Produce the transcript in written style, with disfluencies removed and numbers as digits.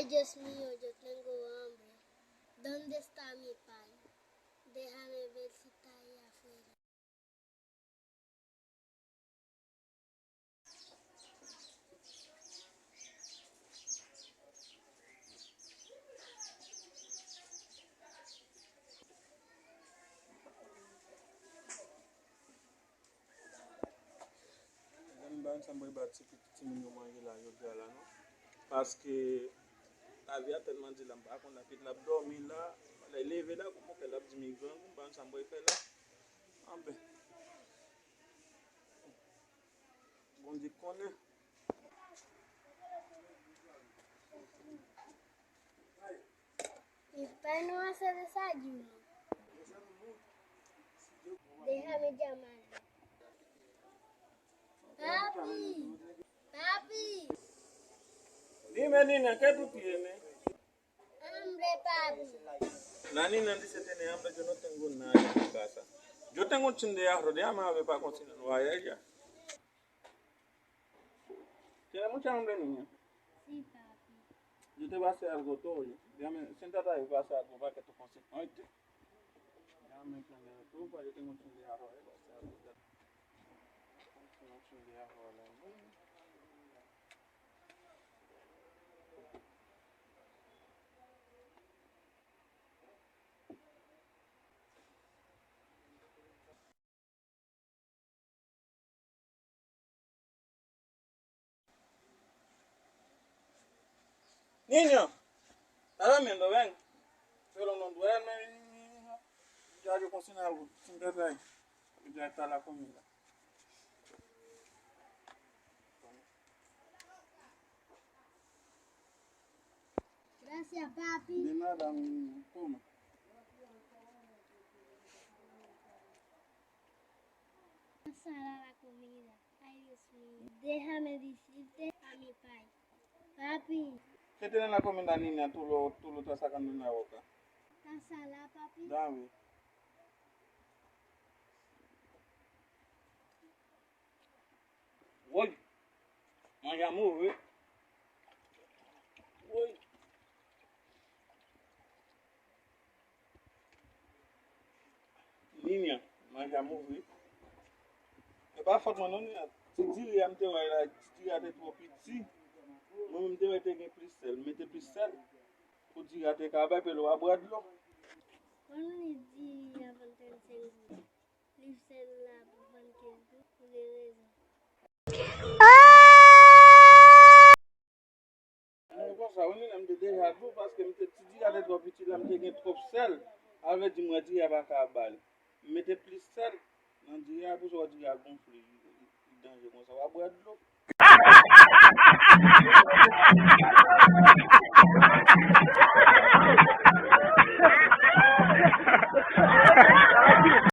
Dios mío, yo tengo hambre. ¿Dónde está mi pan? Déjame ver si está ahí afuera. Parce que la vie a tellement dit là, qu'on a fait la dormir là, la lever là, comment qu'elle a dit migrant, on s'en va faire là. Ah ben, bon dit konen. Mi pan no hace desayuno. Déjame llamarlo. Papi, papi, Dime niña, ¿qué tú tienes? hambre, papi. La niña dice tiene hambre, yo no tengo nada en mi casa. Yo tengo un chin de arroz, déjame ver para cocinar, no hay ella. ¿Tienes mucha hambre, niña? Sí, papi. Yo te voy a hacer algo todo. Déjame, siéntate ahí, voy a hacer algo para que tú cocines. Oíste. Déjame prender la estufa, yo tengo un chin de arroz, voy a hacer algo. Tengo un chin de arroz ahí. Niño, ¿estás durmiendo? Ven. Pero no duerme, niño. Ya yo cociné algo. Siéntate ahí. Ya está la comida. Gracias, papi. De nada, mi niño. Toma. Pasará la comida. Ay, Dios mío. Déjame decirte a mi pai. Papi, ¿Qué tiene en la comida, niña? Tú lo estás sacando en la boca. pasará, papi. Dame. Uy. Vaya muy, ¿eh? Uy. Niña, vaya muy, ¿eh? E pa fote mwen non ya, ti diri ya mte wè la, ti diri ya te tro piti, mwen mte wè te gen plis sel, mette plis sel, pou diri ya te kabay pe lo abwad lo. Quando mi zii avanten sengu, lifsen la buvan kezu, kuleleza. Mwen kon sa, wè mte deja do, paske mte ti diri ya te tro piti la, mte gen trop sel, alve di mwen diri ya ba kabay. Mette plis sel, nan diri ya pou so wè diri ya gonfle, danje kon sa, wè abwad lo.